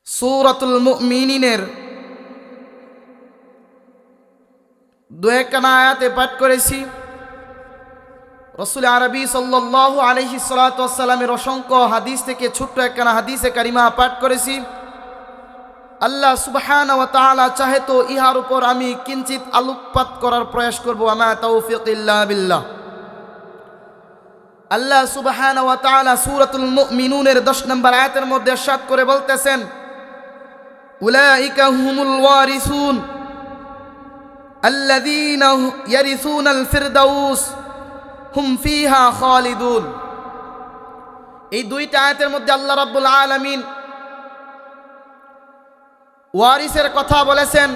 সূরাতুল মুমিনিনের দুয়েকখানা আয়াতে পাঠ করেছি। রাসূল আরবি সাল্লাল্লাহু আলাইহি সাল্লাতু ওয়াসসালামের অসংখ্য হাদিস থেকে ছোট্ট একখানা হাদিসে কারিমা পাঠ করেছি। আল্লাহ সুবহানাহু ওয়া তাআলা চাহে তো ইহার উপর আমি কিঞ্চিত আলোকপাত করার প্রয়াস করব। আমা তাওফীক ইল্লা বিল্লাহ। আল্লাহ সুবহানাহু ওয়া তাআলা সূরাতুল মুমিনুনের 10 নম্বর আয়াতের মধ্যে ইরশাদ করে বলতেছেন, উলাইকা হুমুল ওয়ারিসুন আল্লাযীনা ইয়ারিসুনাল ফিরদাউস হুম ফিহা খালিদুন। এই দুইটা আয়াতের মধ্যে আল্লাহ রাব্বুল আলামিন ওয়ারিসের কথা বলেছেন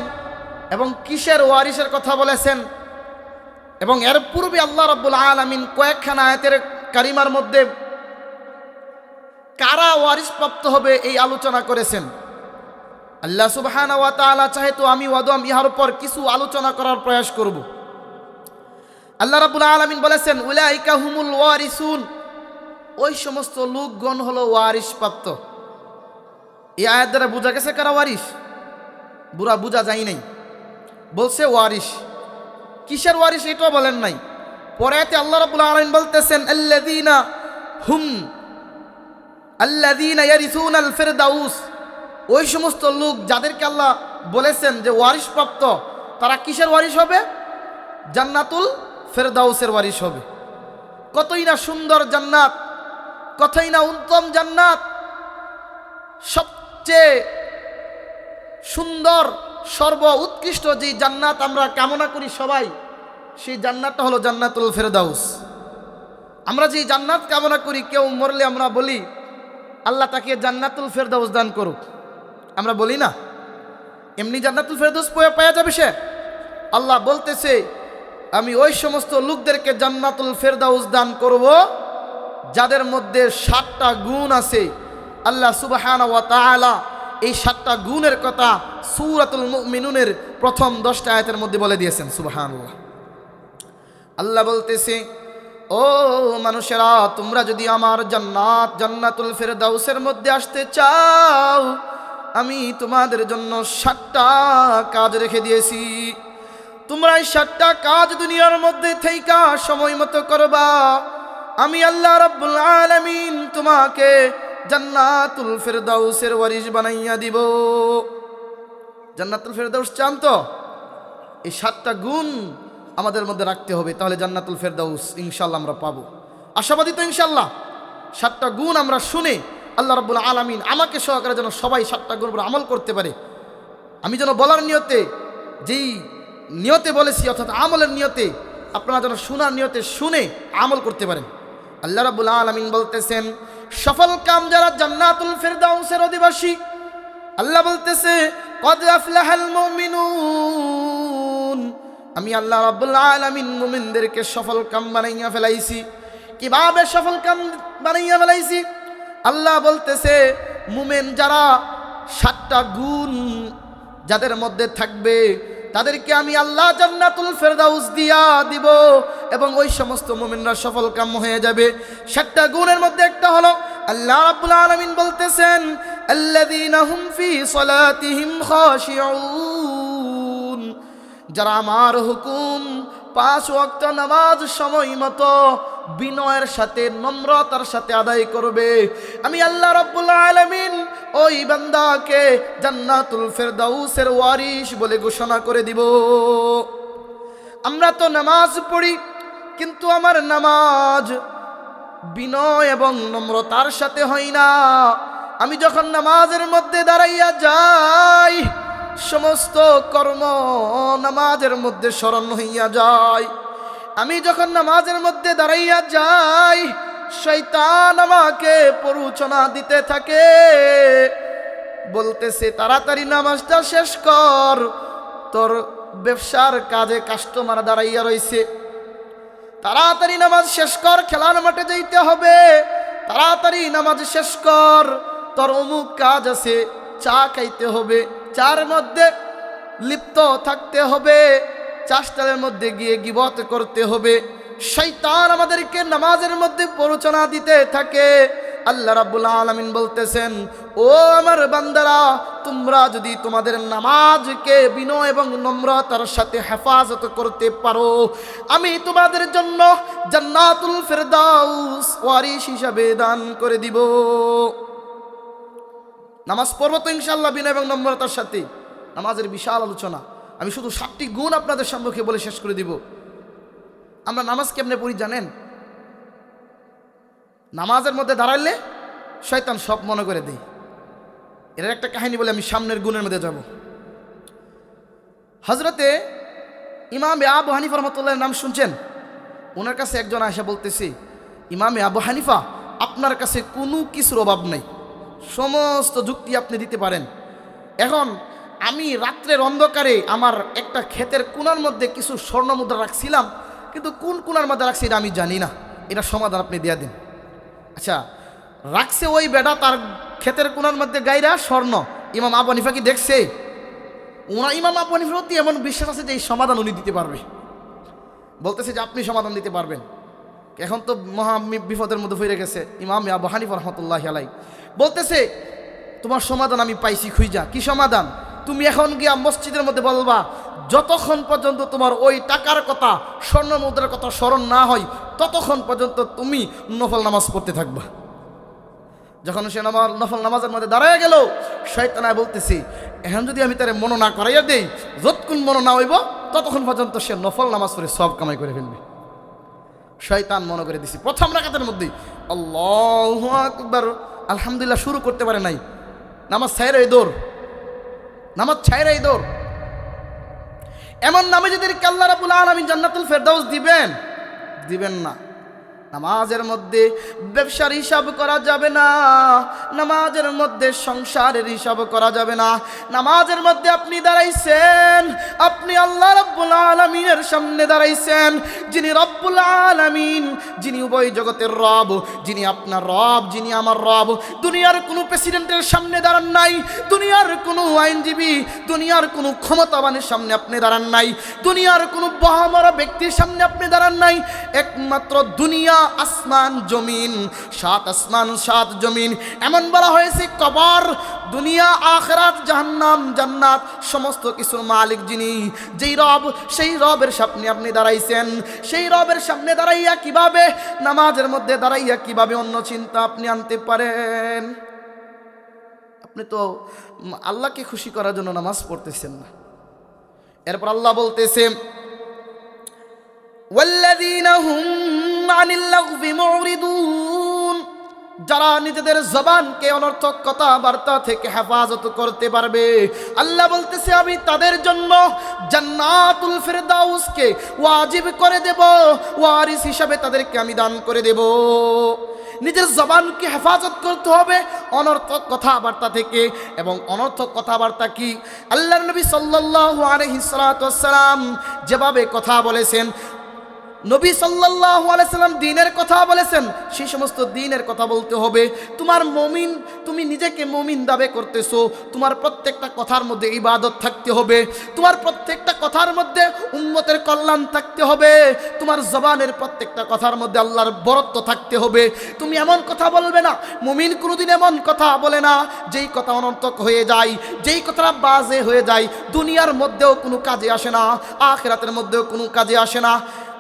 এবং কিসের ওয়ারিসের কথা বলেছেন, এবং এর পূর্বে আল্লাহ রাব্বুল আলামিন কয়েকখানা আয়াতের কারিমার মধ্যে কারা ওয়ারিস প্রাপ্ত হবে এই আলোচনা করেছেন। আল্লাহ সুবহানাহু ওয়া তাআলা চাহে তো আমি ওয়াদম ইহার উপর কিছু আলোচনা করার প্রয়াস করব। আল্লাহ রাব্বুল আলামিন বলেছেন, উলাইকা হুমুল ওয়ারিসুন, ওই সমস্ত লোকগণ হলো ওয়ারিস প্রাপ্ত। এই আয়াত দ্বারা বোঝা গেছে কারা ওয়ারিস? বোঝা যায় নাই, বলছে ওয়ারিস। কিসের ওয়ারিস এটাও বলেন নাই। পরে আল্লাহ রাব্বুল আলামিন বলতেছেন, আল্লাযীনা ইয়ারিসুনাল ফিরদাউস, ওই সমস্ত লোক যাদেরকে আল্লাহ বলেছেন যে ওয়ারিস প্রাপ্ত, তারা কিসের ওয়ারিস হবে? জান্নাতুল ফেরদাউসের ওয়ারিস হবে। কতই না সুন্দর জান্নাত, কতই না উত্তম জান্নাত। সবচেয়ে সুন্দর সর্ব উৎকৃষ্ট যে জান্নাত আমরা কামনা করি সবাই, সেই জান্নাতটা হলো জান্নাতুল ফেরদাউস। আমরা যে জান্নাত কামনা করি, কেউ মরলে আমরা বলি আল্লাহ তাকে জান্নাতুল ফেরদাউস দান করুক, আমরা বলি না? এমনি জান্নাতুল ফেরদাউস পাওয়া যাবে সে? আল্লাহ বলতেছে, আমি ওই সমস্ত লোকদেরকে জান্নাতুল ফেরদাউস দান করব যাদের মধ্যে 7টা গুণ আছে। আল্লাহ সুবহানাহু ওয়া তাআলা এই 7টা গুণের কথা সূরাতুল মুমিনুনের প্রথম 10টা আয়াতের মধ্যে বলে দিয়েছেন। সুবহানাল্লাহ। আল্লাহ বলতেছে, ও মানুষেরা, তোমরা যদি আমার জান্নাতুল ফেরদাউসের মধ্যে আসতে চাও, আমি তোমাদের জন্য 7টা কাজ রেখে দিয়েছি। তোমরা এই 7টা কাজ দুনিয়ার মধ্যে থেইকা সময় মতো করবা, আমি আল্লাহ রাব্বুল আলামিন তোমাকে জান্নাতুল ফেরদাউসের ওয়ারিস বানাইয়া দিব। জান্নাতুল ফেরদাউস চান তো? এই 7টা গুণ আমাদের মধ্যে রাখতে হবে, তাহলে জান্নাতুল ফেরদাউস ইনশাআল্লাহ আমরা পাবো। আশাবাদী তো ইনশাআল্লাহ? 7টা গুণ আমরা শুনে আল্লাহ রাব্বুল আলামিন আমাকে সহকারে যেন সবাই 7টা গুণ উপর আমল করতে পারে। আমি যেন বলার নিয়তে, যেই নিয়তে বলেছি অর্থাৎ আমলের নিয়তে, আপনারা যেন শোনার নিয়তে শুনে আমল করতে পারেন। আল্লাহ রাব্বুল আলামিন বলতেছেন, সফল কাম যারা জান্নাতুল ফেরদাউসের অধিবাসী, আল্লাহ বলতেছে, কদ আফলাহাল মুমিনুন, আমি আল্লাহ রাব্বুল আলামিন মুমিনদেরকে সফল কাম বানাইয়া ফেলাইছি। কিভাবে সফল কাম বানাইয়া ফেলাইছি? আল্লাহ বলতেছে, মুমিন যারা 7টা গুণ যাদের মধ্যে থাকবে, তাদেরকে আমি আল্লাহ জান্নাতুল ফেরদাউস দিয়া দিব, এবং ওই সমস্ত মুমিনরা সফল কাম হয়ে যাবে। 7টা গুণের মধ্যে একটা হলো, আল্লাহ রাব্বুল আলামিন বলতেছেন, আল্লাযীনা হুম ফি সালাতিহিম খাশিউন, যারা আমার হুকুম 5 ওয়াক্ত নামাজ সময় মতো বিনয়ের সাথে, নম্রতার সাথে আদায় করবে, আমি আল্লাহ রাব্বুল আলামিন ওই বান্দাকে জান্নাতুল ফেরদাউসের ওয়ারিস বলে ঘোষণা করে দিব। আমরা তো নামাজ পড়ি, কিন্তু আমার নামাজ বিনয় এবং নম্রতার সাথে হয় না। আমি যখন নামাজের মধ্যে দাঁড়াইয়া যাই, সমস্ত কর্ম নামাজের মধ্যে স্মরণ হইয়া যায়। আমি যখন নামাজের মধ্যে দাঁড়াইয়া যাই, শয়তান আমাকে প্ররোচনা দিতে থাকে, বলতেছে, তাড়াতাড়ি নামাজটা শেষ কর, তোর ব্যবসার কাজে কাস্টমার দাঁড়াইয়া রইছে, তাড়াতাড়ি নামাজ শেষ কর, খেলার মাঠে যাইতে হবে, তাড়াতাড়ি নামাজ শেষ কর, তোর অমুক কাজ আছে, চা খাইতে হবে, চার মধ্যে লিপ্ত থাকতে হবে, চাষটার মধ্যে গিয়ে গীবত করতে হবে। শয়তান আমাদেরকে নামাজের মধ্যে প্ররোচনা দিতে থাকে। আল্লাহ রাব্বুল আলামিন বলতেছেন, ও আমার বান্দারা, তোমরা যদি তোমাদের নামাজকে বিনয় এবং নম্রতার সাথে হেফাজত করতে পারো, আমি তোমাদের জন্য জান্নাতুল ফেরদাউস ওয়ারিশ হিসাবে দান করে দিব। নামাজ পড়বো তো ইনশাআল্লাহ বিনয় এবং নম্রতার সাথে। নামাজের বিশাল আলোচনা, আমি শুধু 7টি গুণ আপনাদের সম্মুখে বলে শেষ করে দিব। আমরা নামাজ কেমনে পড়ি জানেন? নামাজের মধ্যে দাঁড়াইলে শয়তান সব মনে করে দেয়। এর একটা কাহিনী বলে আমি সামনের গুণের মধ্যে যাব। হযরতে ইমাম আবু হানিফা রহমতুল্লাহর নাম শুনছেন? ওনার কাছে একজন আয়েশা বলতেছে, ইমামে আবু হানিফা, আপনার কাছে কোনো কিছুর অভাব নেই, সমস্ত যুক্তি আপনি দিতে পারেন। এখন আমি রাত্রের অন্ধকারে আমার একটা ক্ষেতের কোণার মধ্যে কিছু স্বর্ণ মুদ্রা রাখছিলাম, কিন্তু কোন কোণার মধ্যে রাখছি এটা আমি জানি না, এটা সমাধান আপনি দিয়ে দিন। আচ্ছা, রাখছে ওই বেটা তার ক্ষেতের কোণার মধ্যে গাইরা স্বর্ণ, ইমাম আবু হানিফা কি দেখছে? ইমাম আবু হানিফার প্রতি এমন বিশ্বাস আছে যে এই সমাধান উনি দিতে পারবে। বলতেছে যে আপনি সমাধান দিতে পারবেন। এখন তো মহা বিপদের মধ্যে ফিরে গেছে ইমাম আবু হানিফা রহমতুল্লাহি আলাইহি। বলতেছে তোমার সমাধান আমি পাইছি, খুঁজা। কি সমাধান? তুমি এখন গিয়া মসজিদের মধ্যে বলবা, যতক্ষণ পর্যন্ত তোমার ওই টাকার কথা, স্বর্ণ মুদ্রার কথা স্মরণ না হয়, ততক্ষণ পর্যন্ত তুমি নফল নামাজ পড়তে থাকবা। যখন সে নফল নামাজের মধ্যে দাঁড়ায় গেল, শয়তানায় বলতেছি এখন যদি আমি তারে মনে না করাইয়া দেই, যতক্ষণ মনে না হইব ততক্ষণ পর্যন্ত সে নফল নামাজ পড়ে সব কামাই করে ফেলবে। শয়তান মনে করে দিছি প্রথম রাকাতের মধ্যেই আল্লাহু আকবার, আলহামদুলিল্লাহ শুরু করতে পারে নাই, নামাজ ছাইরাই দৌড়, নামাজ ছাইরাই দৌড়। এমন নামাজীদেরকে আল্লাহ রাব্বুল আলামিন জান্নাতুল ফেরদাউস দিবেন? দিবেন না। নামাজের মধ্যে ব্যবসার হিসাব করা যাবে না, নামাজের মধ্যে সংসারের হিসাব করা যাবে না। নামাজের মধ্যে আপনি দাঁড়াইছেন, আপনি আল্লাহ রাব্বুল আলামিনের সামনে দাঁড়াইছেন, যিনি রব্বুল আলামিন, যিনি উভয় জগতের রব, যিনি আপনার রব, যিনি আমার রব। দুনিয়ার কোনো প্রেসিডেন্টের সামনে দাঁড়ান নাই, দুনিয়ার কোনো আইনজীবী, দুনিয়ার কোনো ক্ষমতাবানের সামনে আপনি দাঁড়ান নাই, দুনিয়ার কোনো বহামরা ব্যক্তির সামনে আপনি দাঁড়ান নাই। একমাত্র দুনিয়া, আসমান, জমিন, 7 আসমান 7 জমিন, এমন বলা হয়েছে কবর, দুনিয়া, আখিরাত, জাহান্নাম, জান্নাত, সমস্ত কিছুর মালিক যিনি, যেই রব, সেই রবের সামনে আপনি দাঁড়াইছেন। সেই রবের সামনে দাঁড়াইয়া কিভাবে, নামাজের মধ্যে দাঁড়াইয়া কিভাবে অন্য চিন্তা আপনি আনতে পারেন? আপনি তো আল্লাহকে খুশি করার জন্য নামাজ পড়তেছেন না। এরপর আল্লাহ বলতেছে ওয়াল্লাযীনা হুম আনিল লাগবি মুরিদুন, যারা নিজেদের জবানকে অনর্থক কথাবার্তা থেকে হেফাজত করতে পারবে, আল্লাহ বলতেছে আমি তাদের জন্য জান্নাতুল ফেরদাউসকে ওয়াজিব করে দেব, ওয়ারিস হিসাবে তাদেরকে আমি দান করে দেব। নিজের জবানকে হেফাজত করতে হবে অনর্থক কথাবার্তা থেকে। এবং অনর্থক কথাবার্তা কি? আল্লাহর নবী সাল্লাল্লাহু আলাইহি সাল্লাম যেভাবে কথা বলেছেন, নবী সাল্লাল্লাহু আলাইহি সাল্লাম দ্বীনের কথা বলেছেন, সেই সমস্ত দ্বীনের কথা বলতে হবে। তোমার মুমিন, তুমি নিজেকে মুমিন দাবি করতেছো, তোমার প্রত্যেকটা কথার মধ্যে ইবাদত থাকতে হবে, তোমার প্রত্যেকটা কথার মধ্যে উম্মতের কল্যাণ থাকতে হবে, তোমার জবানের প্রত্যেকটা কথার মধ্যে আল্লাহর বরত্ব থাকতে হবে। তুমি এমন কথা বলবে না, মুমিন কোনোদিন এমন কথা বলে না যেই কথা অনর্থক হয়ে যায়, যেই কথাটা বাজে হয়ে যায়, দুনিয়ার মধ্যেও কোনো কাজে আসে না, আখিরাতের মধ্যেও কোনো কাজে আসে না।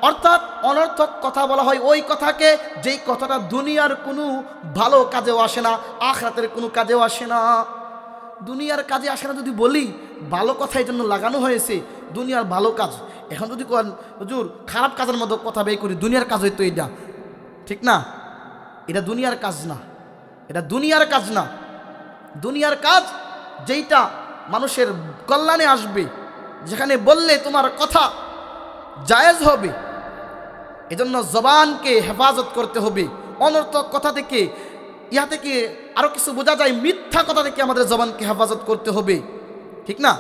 অর্থাৎ অনর্থক কথা বলা হয় ওই কথাকে যেই কথাটা দুনিয়ার কোনো ভালো কাজেও আসে না, আখিরাতের কোনো কাজেও আসে না। দুনিয়ার কাজে আসে না যদি বলি, ভালো কথা এই জন্য লাগানো হয়েছে, দুনিয়ার ভালো কাজ। এখন যদি কোন হুজুর খারাপ কাজের মধ্যে কথা বের করি, দুনিয়ার কাজ হইতো এটা, ঠিক না? এটা দুনিয়ার কাজ না, এটা দুনিয়ার কাজ না। দুনিয়ার কাজ যেইটা মানুষের কল্যাণে আসবে, যেখানে বললে তোমার কথা জায়েজ হবে, এজন্য জবানকে হেফাজত করতে হবে অনর্থক কথা থেকে। ইহা থেকে আরো কিছু বোঝা যায়, মিথ্যা কথা থেকে আমাদের জবানকে হেফাজত করতে হবে, ঠিক না?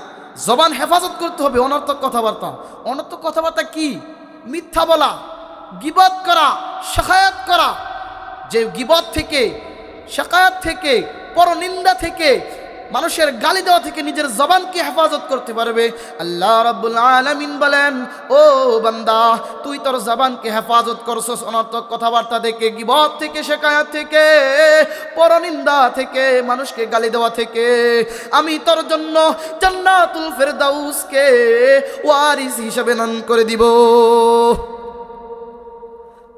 জবান হেফাজত করতে হবে অনর্থক কথাবার্তা। অনর্থক কথাবার্তা কি? মিথ্যা বলা, গীবত করা, শাকায়াত করা। যে গীবত থেকে, শাকায়াত থেকে, পরনিন্দা থেকে, মানুষের গালি দেওয়া থেকে নিজের জবানকে হেফাজত করতে পারবে। আল্লাহ রাব্বুল আলামিন বলেন, ও বান্দা, তুই তোর জবানকে হেফাজত করছস অনর্থক কথাবার্তা থেকে, গীবত থেকে, শিকায়াত থেকে, পরনিন্দা থেকে, মানুষকে গালি দেওয়া থেকে। আমি তোর জন্য জান্নাতুল ফেরদাউসকে ওয়ারিস হিসেবে নাম করে দিব।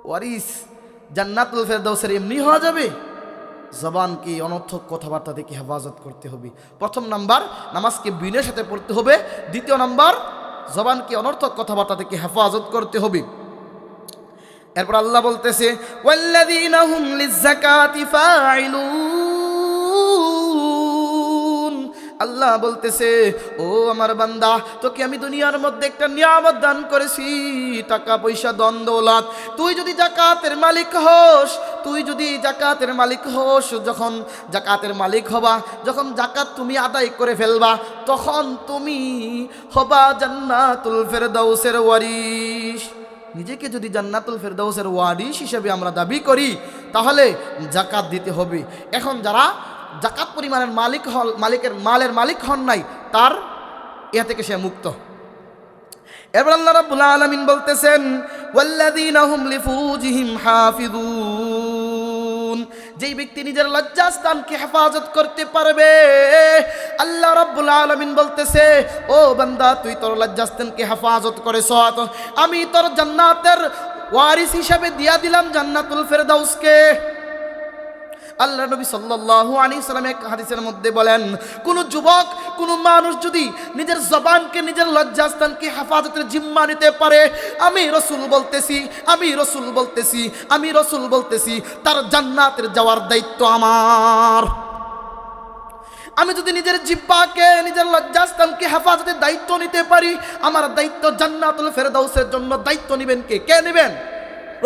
ওয়ারিস জান্নাতুল ফেরদাউসের এমনি হওয়া যাবে? জবানকে অনর্থক কথাবার্তা থেকে হেফাজত করতে হবে। প্রথম নাম্বার, নামাজকে বিনয়ের সাথে পড়তে হবে। দ্বিতীয় নাম্বার, জবানকে অনর্থক কথাবার্তা থেকে হেফাজত করতে হবে। এরপর আল্লাহ বলতেছে, ওয়াল্লাযীনা হুম লিয-যাকাতি ফাঈলুন। আল্লাহ বলতেছে, ও আমার বান্দা, তোকে আমি দুনিয়ার মধ্যে একটা নিয়ামত দান করেছি, টাকা পয়সা, ধন দৌলত। তুই যদি যাকাতের মালিক হোস, তুই যদি জাকাতের মালিক হোস, যখন জাকাতের মালিক হবা, যখন জাকাত তুমি আদায় করে ফেলবা, তখন তুমি হবা জান্নাতুল ফেরদাউসের ওয়ারিস। নিজেকে যদি জান্নাতুল ফেরদাউসের ওয়ারিস হিসেবে আমরা দাবি করি, তাহলে জাকাত দিতে হবে। এখন যারা জাকাত পরিমাণের মালের মালিক হন নাই, তার ইহা থেকে সে মুক্ত। এবার আল্লাহ রাব্বুল আলামিন বলতেছেন, ওয়াল্লাযীনা হুম লিফুরুজিহিম হাফিজুন। যেই ব্যক্তি নিজের লজ্জাস্থানকে হেফাজত করতে পারবে, আল্লাহ রাব্বুল আলামিন বলতেছে, ও বান্দা, তুই তোর লজ্জাস্থানকে হেফাজত করেছ, আমি তোর জান্নাতের ওয়ারিস হিসাবে দিয়া দিলাম জান্নাতুল ফেরদাউসকে। আল্লাহ নবী সাল্লাল্লাহু আলাইহি সাল্লাম এক হাদিসের মধ্যে বলেন, কোন যুবক, কোন মানুষ যদি নিজের জবানকে, নিজের লজ্জাস্থানকে হেফাজতের জিম্মা নিতে পারে, আমি রাসূল বলতেছি, তার জান্নাতের যাওয়ার দায়িত্ব আমার। আমি যদি নিজের জিহ্বাকে, নিজের লজ্জাস্থানকে হেফাজতের দায়িত্ব নিতে পারি, আমার দায়িত্ব জান্নাতুল ফেরদাউসের জন্য দায়িত্ব নেবেন কে? কে নেবেন?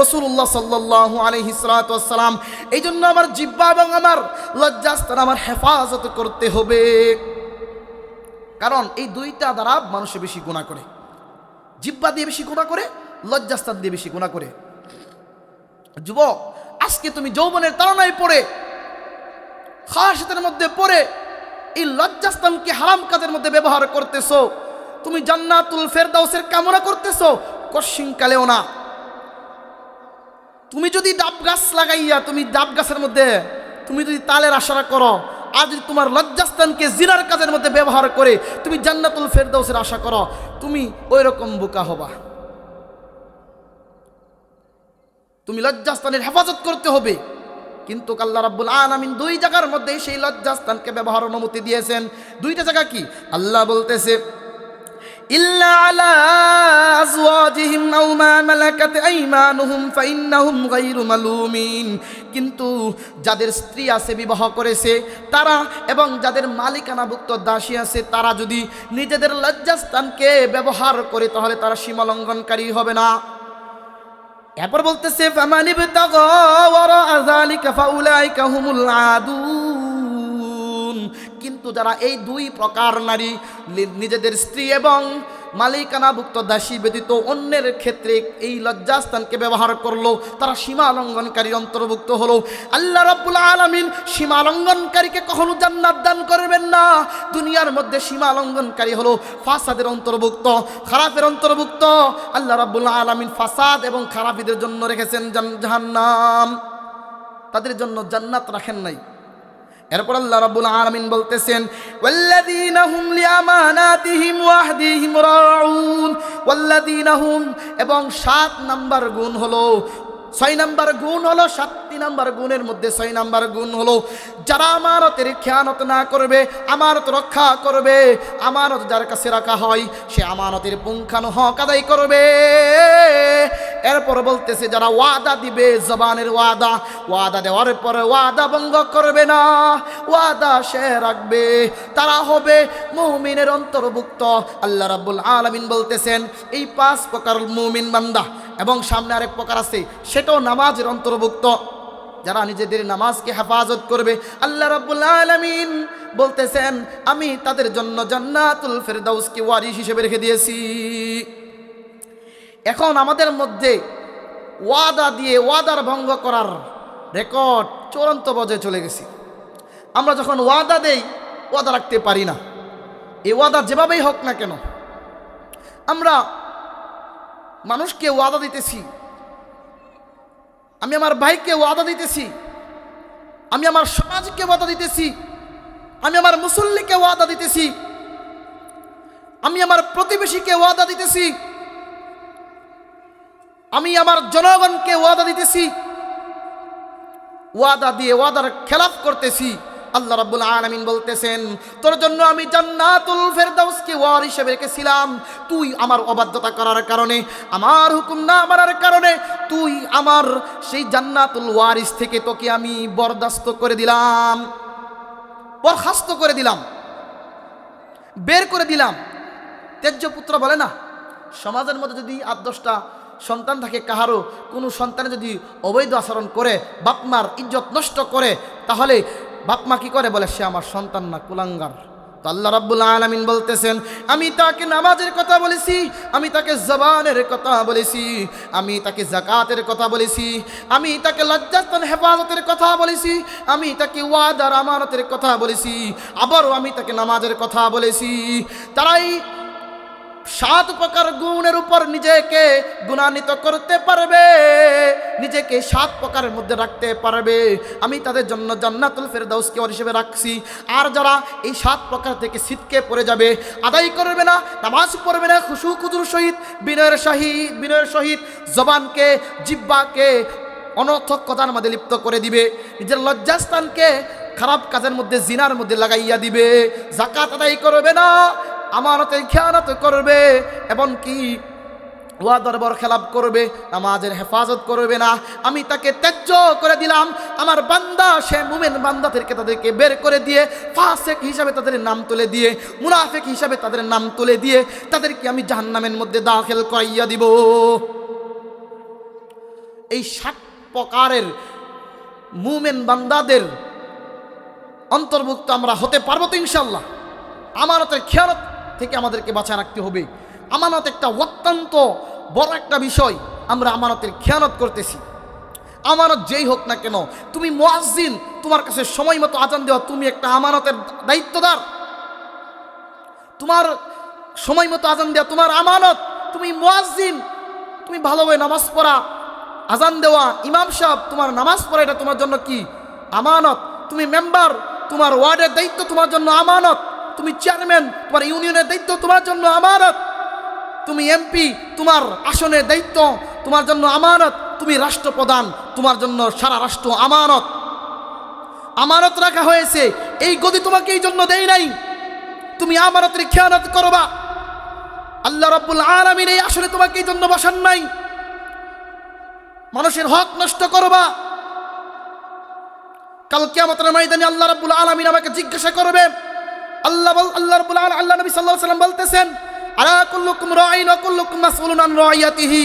রাসূলুল্লাহ সাল্লাল্লাহু আলাইহি ওয়াসাল্লাম। এই জন্য আমার জিহ্বা এবং আমার লজ্জাস্থান আমার হেফাজত করতে হবে। কারণ এই দুইটা দ্বারা মানুষে বেশি গুনাহ করে। জিহ্বা দিয়ে বেশি গুনাহ করে, লজ্জাস্থান দিয়ে বেশি গুনাহ করে। যুবক, আজকে তুমি যৌবনের তাড়নায় পড়ে, খাশিয়াতের মধ্যে পড়ে এই লজ্জাস্থানকে হারাম কাজের মধ্যে ব্যবহার করতেছো। তুমি জান্নাতুল ফেরদাউসের কামনা করতেছো, কশিনকালেও না। তুমি যদি ডাব গাছ লাগাইয়া, তুমি ডাব গাছের মধ্যে তুমি যদি তালের আশা করো, আর যদি তোমার লজ্জাস্থানকে জিনার কাজের মধ্যে ব্যবহার করে তুমি জান্নাতুল ফেরদাউসের আশা করো, তুমি ওই রকম বোকা হবা। তুমি লজ্জাস্থানের হেফাজত করতে হবে। কিন্তু আল্লাহ রাব্বুল আলামিন দুই জায়গার মধ্যে সেই লজ্জাস্থানকে ব্যবহার অনুমতি দিয়েছেন। দুইটা জায়গা কি? আল্লাহ বলতেছে, ইল্লা আলা আজওয়াজিহিম আও মা মালাকাত আইমানুহুম ফাইন্নাহুম গায়রু মালুমিন। কিন্তু যাদের স্ত্রী আছে, বিবাহ করেছে তারা, এবং যাদের মালিকানাভুক্ত দাসী আছে, তারা যদি নিজেদের লজ্জাস্থানকে ব্যবহার করে, তাহলে তারা সীমালঙ্ঘনকারী হবে না। এরপর বলতেছে, ফামান ইবতাগা ওয়ারা যালিকা ফাউলাইকা হুমুল আদুন। কিন্তু যারা এই দুই প্রকার নারী, নিজেদের স্ত্রী এবং মালিকানাভুক্ত দাসী ব্যতীত অন্যের ক্ষেত্রে এই লজ্জাস্থানকে ব্যবহার করলো, তারা সীমা লঙ্ঘনকারীর অন্তর্ভুক্ত হলো। আল্লাহ রাব্বুল আলামিন সীমা লঙ্ঘনকারীকে কখনো জান্নাত দান করবেন না। দুনিয়ার মধ্যে সীমা লঙ্ঘনকারী হলো ফাসাদের অন্তর্ভুক্ত, খারাপের অন্তর্ভুক্ত। আল্লাহ রাব্বুল আলামিন ফাসাদ এবং খারাপীদের জন্য রেখেছেন জাহান্নাম, তাদের জন্য জান্নাত রাখেন নাই। এরপর আল্লাহ রাব্বুল আলামিন বলতেছেন, ওয়াল্লাযীনা হুম লিআমানাতিহিম ওয়া আহদিহিম রাউন। ওয়াল্লাযীনা হুম, এবং 7 নাম্বার গুণ হলো, 6 নাম্বার গুণ হলো, 7টি নাম্বার গুণের মধ্যে 6 নাম্বার গুণ হলো, যারা আমানতের খেয়ানত না করবে, আমানত রক্ষা করবে। আমানত যার কাছে রাখা হয় সে আমানতের পুঙ্খানুপুঙ্খ আদায় করবে। এরপর বলতেছে, যারা ওয়াদা দিবে, জবানের ওয়াদা দেওয়ার পরে ওয়াদা ভঙ্গ করবে না, ওয়াদা সে রাখবে, তারা হবে মুমিনের অন্তর্ভুক্ত। আল্লাহ রাব্বুল আলামিন বলতেছেন, এই 5 প্রকার মুমিন বান্দা, এবং সামনে আরেক প্রকার আছে, সেটাও নামাজের অন্তর্ভুক্ত। যারা নিজেদের নামাজকে হেফাজত করবে, আল্লাহ রাব্বুল আলামিন বলতেছেন, আমি তাদের জন্য জান্নাতুল ফেরদাউসকে ওয়ারিস হিসেবে রেখে দিয়েছি। এখন আমাদের মধ্যে ওয়াদা দিয়ে ওয়াদার ভঙ্গ করার রেকর্ড চূড়ান্ত পর্যায়ে চলে গেছে। আমরা যখন ওয়াদা দেই, ওয়াদা রাখতে পারি না। এই ওয়াদা যেভাবেই হোক না কেন, আমরা মানুষকে ওয়াদা দিতেছি, আমি আমার ভাইকে ওয়াদা দিতেছি, আমি আমার সমাজকে ওয়াদা দিতেছি, আমি আমার মুসল্লিকে ওয়াদা দিতেছি, আমি আমার প্রতিবেশীকে ওয়াদা দিতেছি, আমি আমার জনগণকে ওয়াদা দিতেছি, ওয়াদা দিয়ে ওয়াদার খেলাফ করতেছি। আল্লাহ রাব্বুল আলামিন বলতেছেন, তোর জন্য আমি জান্নাতুল ফেরদাউসকে ওয়ার হিসেবে রেখেছিলাম। তুই আমার অবাধ্যতা করার কারণে, আমার হুকুম না মানার কারণে তুই আমার সেই জান্নাতুল ওয়ারিস থেকে তোকে আমি বরদাস্ত করে দিলাম, বরখাস্ত করে দিলাম, বের করে দিলাম। তেজ্য পুত্র বলে না, সমাজের মধ্যে যদি 8-10টা সন্তান থাকে, কাহারও কোনো সন্তানে যদি অবৈধ আচরণ করে, বাপমার ইজ্জত নষ্ট করে, তাহলে বাপমা কি করে? বলে সে আমার সন্তান না, কুলাঙ্গার। তো আল্লাহ রাব্বুল আলামিন বলতেছেন, আমি তাকে নামাজের কথা বলেছি, আমি তাকে জবানের কথা বলেছি, আমি তাকে যাকাতের কথা বলেছি, আমি তাকে লজ্জাস্থান হেফাজতের কথা বলেছি, আমি তাকে ওয়াদার আমানতের কথা বলেছি, আবারও আমি তাকে নামাজের কথা বলেছি। তারাই 7 প্রকার গুণের উপর নিজেকে গুণান্বিত করতে পারবে, নিজেকে 7 প্রকারের মধ্যে রাখতে পারবে। আমি তাদের জন্য জান্নাতুল ফেরদাউসকে ওয়ার হিসেবে রাখছি। আর যারা এই 7 প্রকার থেকে ছিটকে পড়ে যাবে, আদায় করবে না, নামাজ পড়বে না, খুশু খুজুর সহিত বিনয়ের সহিত জবানকে, জিহ্বাকে অনর্থক কথার মধ্যে লিপ্ত করে দিবে, নিজের লজ্জাস্থানকে খারাপ কাজের মধ্যে, জিনার মধ্যে লাগাইয়া দিবে, যাকাত আদায় করবে না, আমানতের খেয়ানত করবে, এমনকি ওয়াদার বরখেলাপ করবে, নামাজের হেফাজত করবে না, আমি তাকে ত্যায্য করে দিলাম। আমার বান্দা, সে মুমিন বান্দাদেরকে তাদেরকে বের করে দিয়ে ফাসিক হিসাবে তাদের নাম তুলে দিয়ে, মুনাফিক হিসাবে তাদের নাম তুলে দিয়ে তাদেরকে আমি জাহান্নামের মধ্যে দাখিল করাইয়া দিব। এই 7 প্রকারের মুমিন বান্দাদের অন্তর্ভুক্ত আমরা হতে পারবো তো ইনশাআল্লাহ। আমানতের খেয়ানত থেকে আমাদেরকে বাঁচা রাখতে হবে। আমানত একটা অত্যন্ত বড় একটা বিষয়। আমরা আমানতের খেয়ানত করতেছি। আমানত যেই হোক না কেন, তুমি মুয়াজ্জিন, তোমার কাছে সময় মতো আজান দেওয়া, তুমি একটা আমানতের দায়িত্বদার। তোমার সময় মতো আজান দেওয়া তোমার আমানত। তুমি মুয়াজ্জিন, তুমি ভালোভাবে নামাজ পড়া, আজান দেওয়া, ইমাম সাহেব তোমার নামাজ পড়া, এটা তোমার জন্য কি? আমানত। তুমি মেম্বার, তোমার ওয়ার্ডের দায়িত্ব তোমার জন্য আমানত। তুমি চেয়ারম্যান, তোমার ইউনিয়নের দায়িত্ব তোমার জন্য আমানত। তুমি এমপি, তোমার আসনের দায়িত্ব তোমার জন্য আমানত। তুমি রাষ্ট্রপ্রধান, তোমার জন্য সারা রাষ্ট্র আমানত। আমানত রাখা হয়েছে, এই গদি তোমাকে এই জন্য দেয় নাই তুমি আমানতের খেয়ানত করবা। আল্লাহ রাব্বুল আলামিন এই আসলে তোমাকে এই জন্য বসান নাই মানুষের হক নষ্ট করবা। কাল কিয়ামতের ময়দানে আল্লাহ রাব্বুল আলামিন আমাকে জিজ্ঞাসা করবে। আল্লাহ রাব্বুল আলামিন, আল্লাহ নবী সাল্লাল্লাহু আলাইহি ওয়াসাল্লাম বলতেছেন, আলা কুল্লুকুম রাঈন ওয়া কুল্লুকুম মাসউলুন আন রাইয়াতিহি।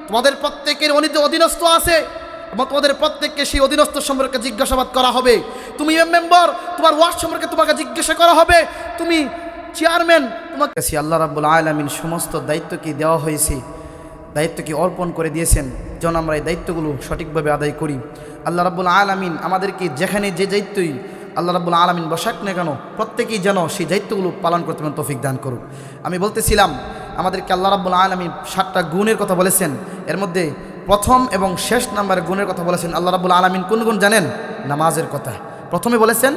তোমাদের প্রত্যেকের অধীনস্থ আছে এবং তোমাদের প্রত্যেককে সেই অধীনস্থ সম্পর্কে জিজ্ঞাসাবাদ করা হবে। তুমি মেম্বার, তোমার ওয়ার্ড সম্পর্কে তোমাকে জিজ্ঞাসা করা হবে। তুমি চেয়ারম্যান, তোমাকে আল্লাহ রাব্বুল আলামিন সমস্ত দায়িত্ব কি দেওয়া হয়েছে, দায়িত্ব কি অর্পণ করে দিয়েছেন, যেন আমরা এই দায়িত্বগুলো সঠিকভাবে আদায় করি। আল্লাহ রাব্বুল আলামিন আমাদেরকে যেখানে যে দায়িত্বই আল্লাহ রাব্বুল আলামিন বসাক না কেন, প্রত্যেকেই যেন সেই দায়িত্বগুলো পালন করতে তৌফিক দান করুক। আমি বলতেছিলাম, আমাদেরকে আল্লাহ রাব্বুল আলামিন 7টা গুণের কথা বলেছেন। এর মধ্যে প্রথম এবং শেষ নাম্বারের গুণের কথা বলেছেন আল্লাহ রাব্বুল আলামিন। কোন গুণ জানেন? নামাজের কথা। প্রথমে বলেছেন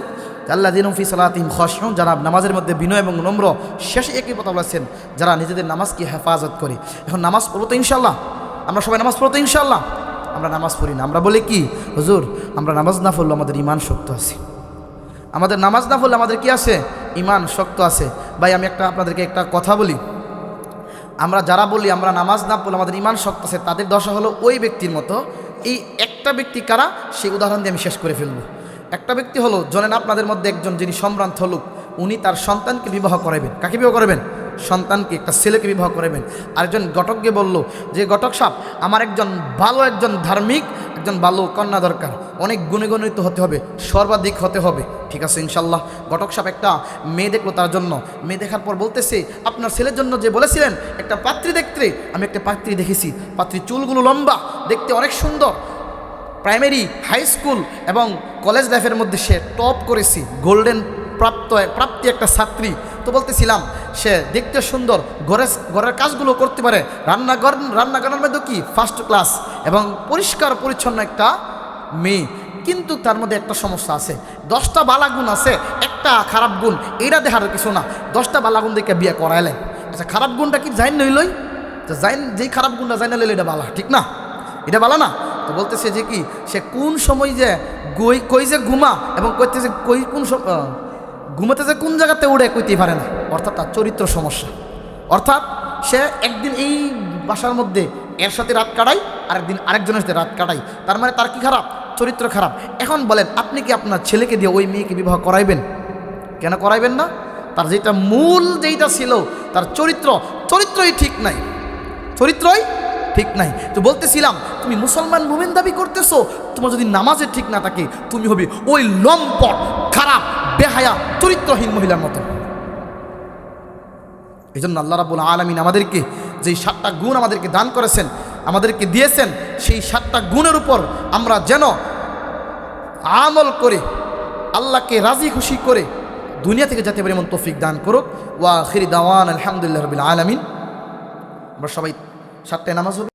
আল্লাযীনা ফি সালাতিহিম খাশিউন, যারা নামাজের মধ্যে বিনয় এবং নম্র। শেষে একই কথা বলেছেন, যারা নিজেদের নামাজকে হেফাজত করে। এখন নামাজ পড়বো তো ইনশাআল্লাহ? আমরা সবাই নামাজ পড়বো তো ইনশাআল্লাহ? আমরা নামাজ পড়ি না, আমরা বলি কি, হুজুর আমরা নামাজ না পড়লে আমাদের ঈমান শক্ত আছে। আমাদের নামাজ না পড়লে আমাদের কি আছে? ঈমান শক্ত আছে। ভাই আমি আপনাদেরকে একটা কথা বলি, আমরা যারা বলি আমরা নামাজ না পড়লে আমাদের ঈমান শক্ত আছে, তাদের দশা হলো ওই ব্যক্তির মতো। এই একটা ব্যক্তি কারা, সেই উদাহরণ দিয়ে আমি শেষ করে ফেলবো। একটা ব্যক্তি হলো, জানেন আপনাদের মধ্যে একজন যিনি সম্ভ্রান্ত লোক, উনি তার সন্তানকে বিবাহ করাবেন। কাকে বিবাহ করবেন? সন্তানকে, একটা ছেলেকে বিবাহ করবেন। আরেকজন ঘটককে বলল যে ঘটক সাহেব, আমার একজন ধার্মিক একজন ভালো কন্যা দরকার, অনেক গুণগণিত হতে হবে, সর্বাধিক হতে হবে। ঠিক আছে ইনশাল্লাহ। ঘটক সাহেব একটা মেয়ে দেখলো তার জন্য। মেয়ে দেখার পর বলতেছে, আপনার ছেলের জন্য যে বলেছিলেন একটা পাত্রী দেখতে, আমি একটা পাত্রী দেখেছি। পাত্রীর চুলগুলো লম্বা, দেখতে অনেক সুন্দর, প্রাইমারি, হাই স্কুল এবং কলেজ লাইফের মধ্যে সে টপ করেছি, গোল্ডেন প্রাপ্তি একটা ছাত্রী। তো বলতেছিলাম সে দেখতে সুন্দর, ঘরের কাজগুলো করতে পারে, রান্নাঘরের মধ্যে কি ফার্স্ট ক্লাস এবং পরিষ্কার পরিচ্ছন্ন একটা মেয়ে। কিন্তু তার মধ্যে একটা সমস্যা আছে, 10টা বালা গুণ আছে, একটা খারাপ গুণ। এইটা দেখার কিছু না, 10টা বালা গুণ দেখে বিয়ে করাইলেন। আচ্ছা, খারাপ গুণটা কি জাইন নইলই? তো যেই খারাপ গুণটা জাইন লইলে এটা বালা, ঠিক না? এটা বালা না? তো বলতেছে যে কি সে কোন সময় যে কই যে ঘুমা এবং কইতে যে ঘুমাতে যে কোন জায়গাতে উড়ে কইতেই পারে না, অর্থাৎ তার চরিত্র সমস্যা। অর্থাৎ সে একদিন এই বাসার মধ্যে এর সাথে রাত কাটাই, আরেকদিন আরেকজনের সাথে রাত কাটাই। তার মানে তার কি খারাপ? চরিত্র খারাপ। এখন বলেন, আপনি কি আপনার ছেলেকে দিয়ে ওই মেয়েকে বিবাহ করাইবেন? কেন করাইবেন না? তার যেটা মূল যেইটা ছিল, তার চরিত্রই ঠিক নাই, চরিত্রই ঠিক নাই। তো বলতেছিলাম, তুমি মুসলমান মুমিন দাবি করতেছো, তোমার যদি নামাজে ঠিক না থাকে, তুমি হবে ওই লম্পট, খারাপ, বেহায়া, চরিত্রহীন মহিলার মতো। এই জন্য আল্লাহ রাব্বুল আলামিন আমাদেরকে যেই 7টা গুণ আমাদেরকে দান করেছেন, আমাদেরকে দিয়েছেন, সেই 7টা গুণের উপর আমরা যেন আমল করে আল্লাহকে রাজি খুশি করে দুনিয়া থেকে যেতে পারি, এমন তৌফিক দান করুক। ওয়া আখিরি দাওয়ান আলহামদুলিল্লাহি রাব্বিল আলামিন। আমরা সবাই 7টায় নামাজ হবে।